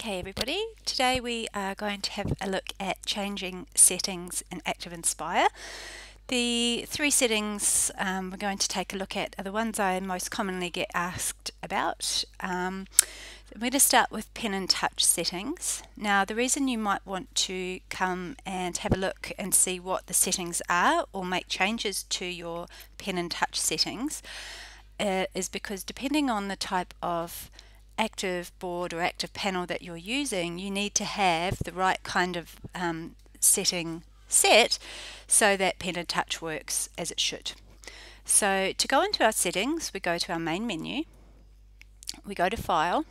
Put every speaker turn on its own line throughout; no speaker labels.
Okay everybody, today we are going to have a look at changing settings in ActivInspire. The three settings we're going to take a look at are the ones I most commonly get asked about. I'm going to start with pen and touch settings. Now the reason you might want to come and have a look and see what the settings are or make changes to your pen and touch settings is because depending on the type of active board or active panel that you're using, you need to have the right kind of setting set so that pen and touch works as it should. So to go into our settings, we go to our main menu, we go to File,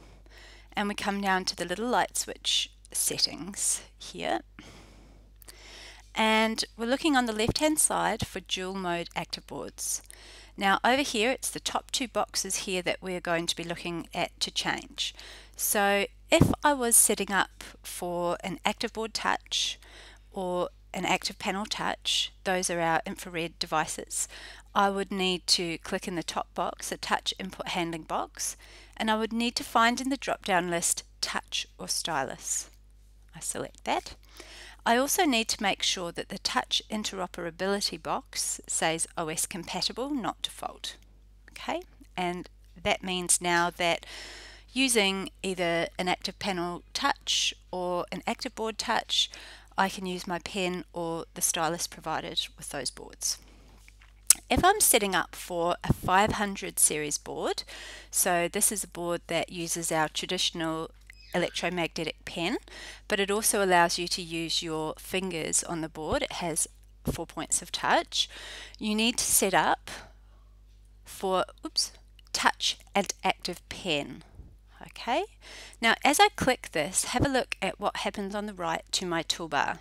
and we come down to the little light switch settings here. And we're looking on the left hand side for dual mode active boards. Now over here it's the top two boxes here that we're going to be looking at to change. So if I was setting up for an active board touch or an active panel touch, those are our infrared devices, I would need to click in the top box, a touch input handling box, and I would need to find in the drop down list touch or stylus. I select that. I also need to make sure that the touch interoperability box says OS compatible, not default. Okay, and that means now that using either an active panel touch or an active board touch, I can use my pen or the stylus provided with those boards. If I'm setting up for a 500 series board, so this is a board that uses our traditional electromagnetic pen, but it also allows you to use your fingers on the board. It has 4 points of touch. You need to set up for touch and active pen. Okay, now as I click this, have a look at what happens on the right to my toolbar.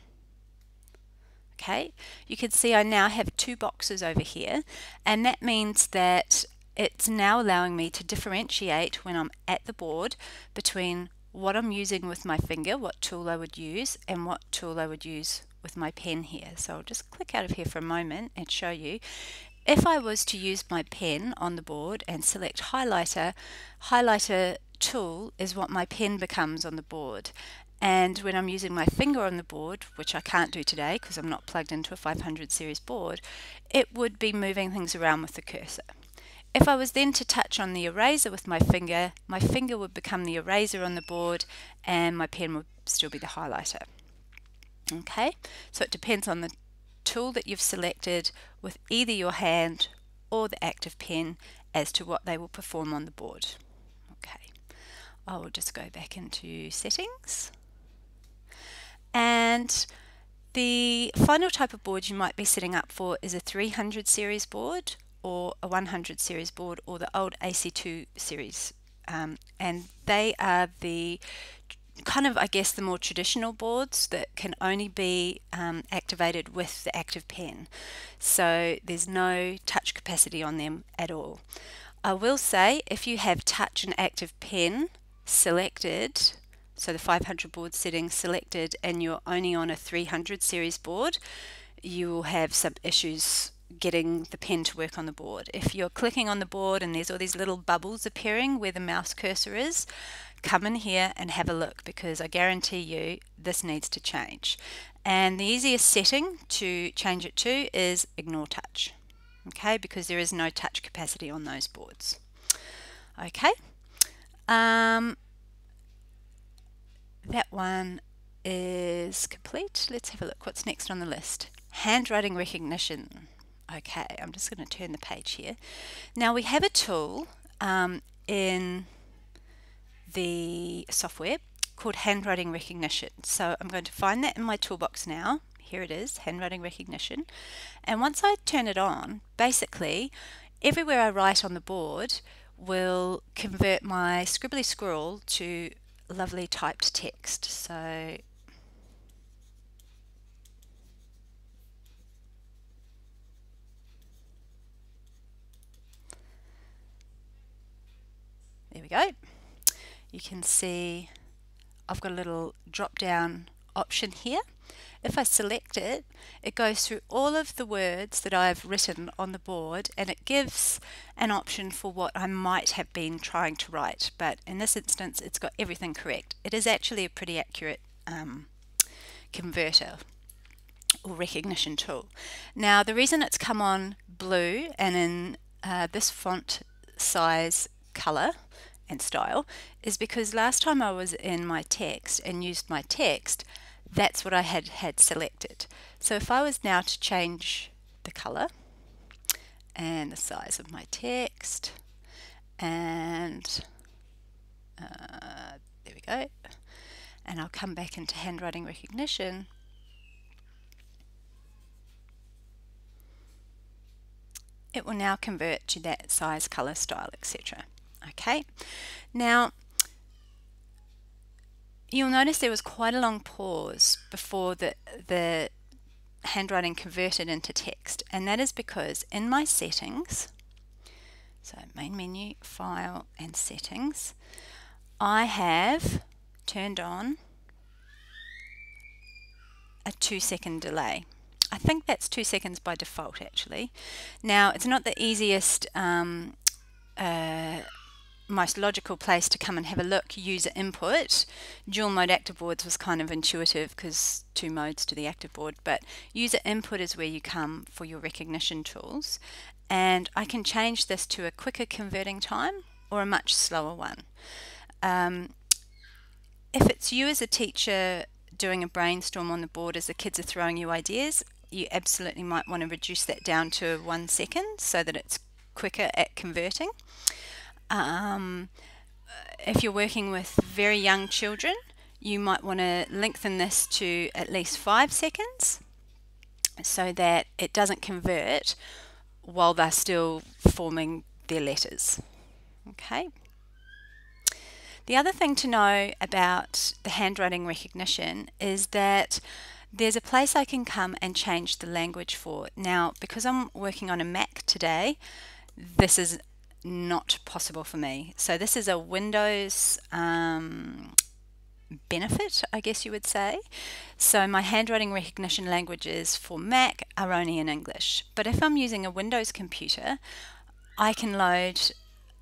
Okay, you can see I now have two boxes over here, and that means that it's now allowing me to differentiate when I'm at the board between what I'm using with my finger, what tool I would use, and what tool I would use with my pen here. So I'll just click out of here for a moment and show you. If I was to use my pen on the board and select highlighter, highlighter tool is what my pen becomes on the board. And when I'm using my finger on the board, which I can't do today because I'm not plugged into a 500 series board, it would be moving things around with the cursor. If I was then to touch on the eraser with my finger would become the eraser on the board and my pen would still be the highlighter. Okay, so it depends on the tool that you've selected with either your hand or the active pen as to what they will perform on the board. Okay, I will just go back into settings. And the final type of board you might be setting up for is a 300 series board or a 100 series board or the old AC2 series, and they are the kind of, I guess, the more traditional boards that can only be activated with the active pen, so there's no touch capacity on them at all. I will say if you have touch and active pen selected, so the 500 board setting selected, and you're only on a 300 series board, you will have some issues getting the pen to work on the board. If you're clicking on the board and there's all these little bubbles appearing where the mouse cursor is, come in here and have a look, because I guarantee you this needs to change. And the easiest setting to change it to is ignore touch, okay, because there is no touch capacity on those boards. Okay, that one is complete. Let's have a look what's next on the list. Handwriting recognition. Okay, I'm just going to turn the page here. Now we have a tool in the software called handwriting recognition. So I'm going to find that in my toolbox now. Here it is, handwriting recognition. And once I turn it on, basically everywhere I write on the board will convert my scribbly squirrel to lovely typed text. So there we go. You can see I've got a little drop down option here, If I select it, it goes through all of the words that I've written on the board, and it gives an option for what I might have been trying to write, but in this instance it's got everything correct. It is actually a pretty accurate converter or recognition tool. Now the reason it's come on blue and in this font size, color and style is because last time I was in my text and used my text, that's what I had selected. So if I was now to change the color and the size of my text, and there we go, and I'll come back into handwriting recognition, it will now convert to that size, color, style, etc. Okay, now you'll notice there was quite a long pause before the handwriting converted into text, and that is because in my settings, so main menu, file and settings, I have turned on a 2-second delay. I think that's 2 seconds by default actually. Now it's not the easiest most logical place to come and have a look. User input, dual mode active boards was kind of intuitive because 2 modes to the active board, but user input is where you come for your recognition tools, and I can change this to a quicker converting time or a much slower one. If it's you as a teacher doing a brainstorm on the board as the kids are throwing you ideas, you absolutely might want to reduce that down to 1 second so that it's quicker at converting. If you're working with very young children, you might want to lengthen this to at least 5 seconds so that it doesn't convert while they're still forming their letters. Okay. The other thing to know about the handwriting recognition is that there's a place I can come and change the language for. Now, because I'm working on a Mac today, this is not possible for me. So this is a Windows benefit, I guess you would say. So my handwriting recognition languages for Mac are only in English. But if I'm using a Windows computer, I can load,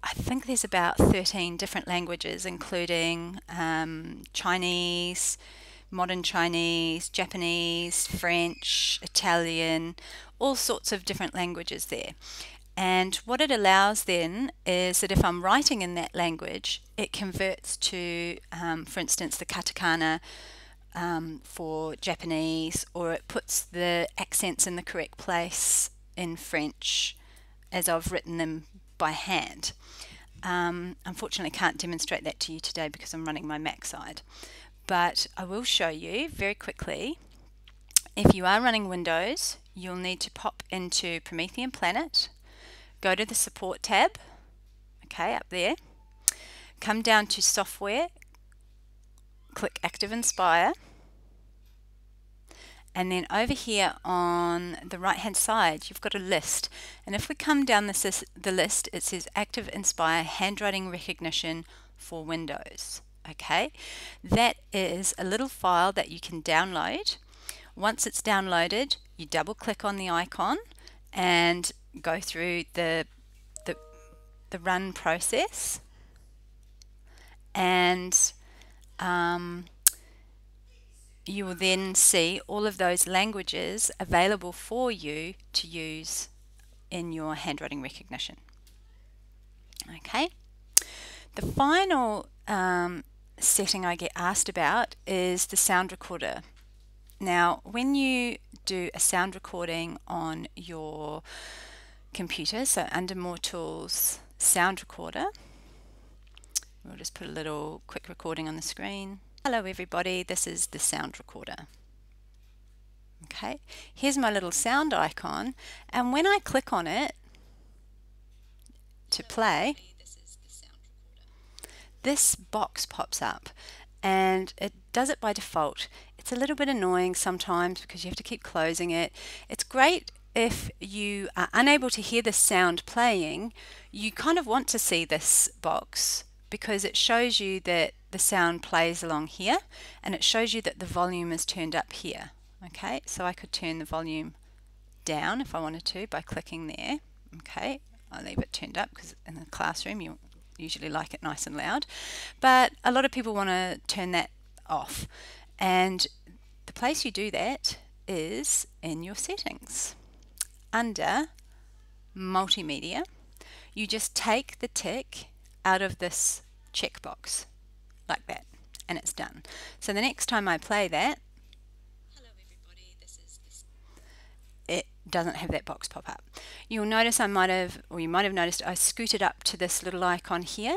I think there's about 13 different languages, including Chinese, modern Chinese, Japanese, French, Italian, all sorts of different languages there. And what it allows then is that if I'm writing in that language, it converts to, for instance, the katakana for Japanese, or it puts the accents in the correct place in French as I've written them by hand. Unfortunately, I can't demonstrate that to you today because I'm running my Mac side. But I will show you very quickly. If you are running Windows, you'll need to pop into Promethean Planet, go to the Support tab, okay, up there, come down to Software, click ActivInspire, and then over here on the right hand side you've got a list, and if we come down the list, it says ActivInspire Handwriting Recognition for Windows. Okay, that is a little file that you can download. Once it's downloaded, you double click on the icon and go through the run process, and you will then see all of those languages available for you to use in your handwriting recognition. Okay, the final setting I get asked about is the sound recorder. Now, when you do a sound recording on your computer, so under More Tools, Sound Recorder, we'll just put a little quick recording on the screen. Hello everybody, this is the sound recorder. Okay, here's my little sound icon, and when I click on it to play, this box pops up, and it does it by default. It's a little bit annoying sometimes because you have to keep closing it. It's great if you are unable to hear the sound playing. You kind of want to see this box because it shows you that the sound plays along here, and it shows you that the volume is turned up here. Okay, so I could turn the volume down if I wanted to by clicking there. Okay, I'll leave it turned up because in the classroom you usually like it nice and loud, but a lot of people want to turn that off, and the place you do that is in your settings. Under multimedia, you just take the tick out of this checkbox like that, and it's done. So the next time I play that, it doesn't have that box pop up. You'll notice you might have noticed I scooted up to this little icon here.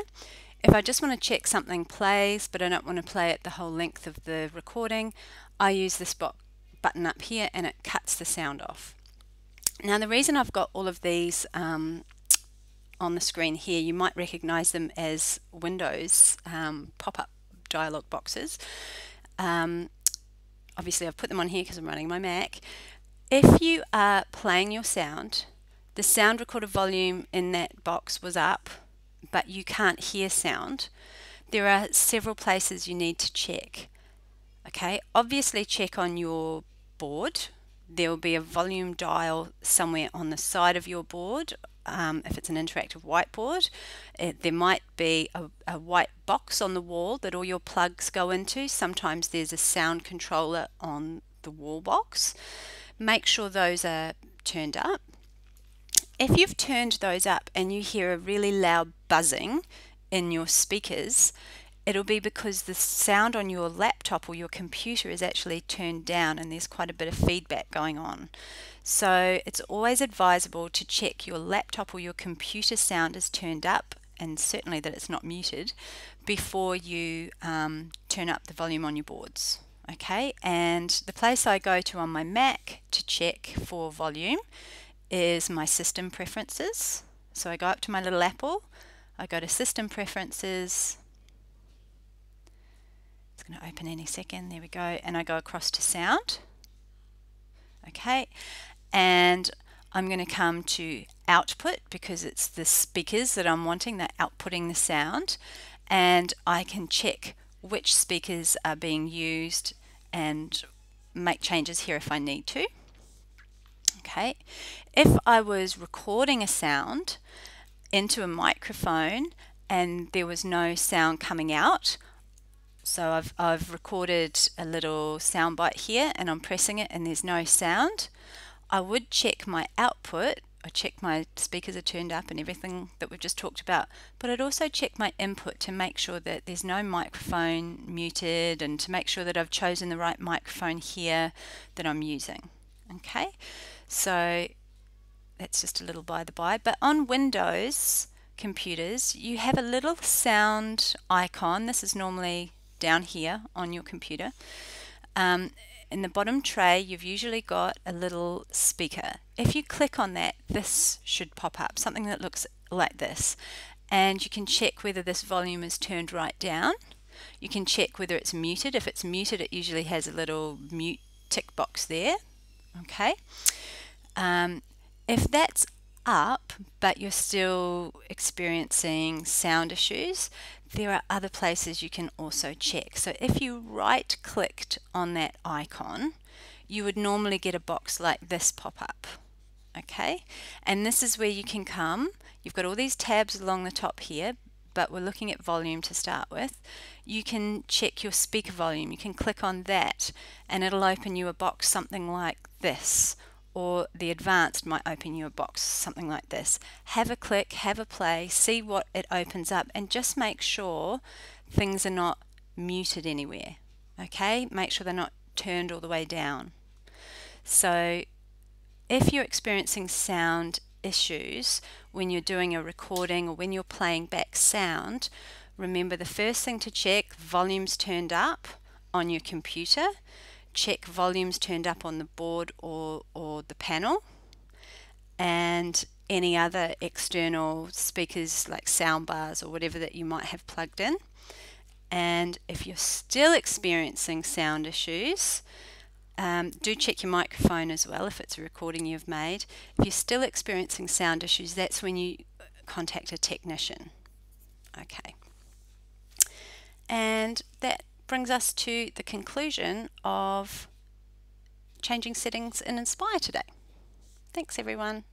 If I just want to check something plays, but I don't want to play it the whole length of the recording, I use this button up here and it cuts the sound off. Now the reason I've got all of these on the screen here, you might recognize them as Windows pop-up dialog boxes. Obviously I've put them on here because I'm running my Mac. If you are playing your sound, the sound recorder volume in that box was up, but you can't hear sound, there are several places you need to check. Okay, obviously check on your board. There will be a volume dial somewhere on the side of your board. If it's an interactive whiteboard, there might be a white box on the wall that all your plugs go into. Sometimes there's a sound controller on the wall box. Make sure those are turned up. If you've turned those up and you hear a really loud buzzing in your speakers, it'll be because the sound on your laptop or your computer is actually turned down and there's quite a bit of feedback going on. So it's always advisable to check your laptop or your computer sound is turned up, and certainly that it's not muted, before you turn up the volume on your boards. Okay, and the place I go to on my Mac to check for volume is my system preferences. So I go up to my little apple, I go to system preferences, it's going to open any second, there we go, and I go across to sound. Okay, and I'm going to come to output because it's the speakers that I'm wanting, they're outputting the sound, and I can check which speakers are being used and make changes here if I need to. Okay, if I was recording a sound into a microphone and there was no sound coming out, so I've recorded a little sound bite here and I'm pressing it and there's no sound, I would check my output. I check my speakers are turned up and everything that we've just talked about, but I'd also check my input to make sure that there's no microphone muted and to make sure that I've chosen the right microphone here that I'm using. Okay, so that's just a little by the by, but on Windows computers you have a little sound icon. This is normally down here on your computer. In the bottom tray you've usually got a little speaker. If you click on that, this should pop up, something that looks like this, and you can check whether this volume is turned right down. You can check whether it's muted. If it's muted, it usually has a little mute tick box there. Okay, if that's up but you're still experiencing sound issues, there are other places you can also check. So if you right clicked on that icon, you would normally get a box like this pop up. Okay, and this is where you can come. You've got all these tabs along the top here, but we're looking at volume to start with. You can check your speaker volume. You can click on that and it'll open you a box something like this, or the advanced might open you a box something like this. Have a click, have a play, see what it opens up, and just make sure things are not muted anywhere. Okay, make sure they're not turned all the way down. So if you're experiencing sound issues when you're doing a recording or when you're playing back sound, remember the first thing to check, volumes turned up on your computer. Check volumes turned up on the board or the panel, and any other external speakers like sound bars or whatever that you might have plugged in. And if you're still experiencing sound issues, do check your microphone as well if it's a recording you've made. If you're still experiencing sound issues, that's when you contact a technician. Okay, and that brings us to the conclusion of changing settings in Inspire today. Thanks everyone.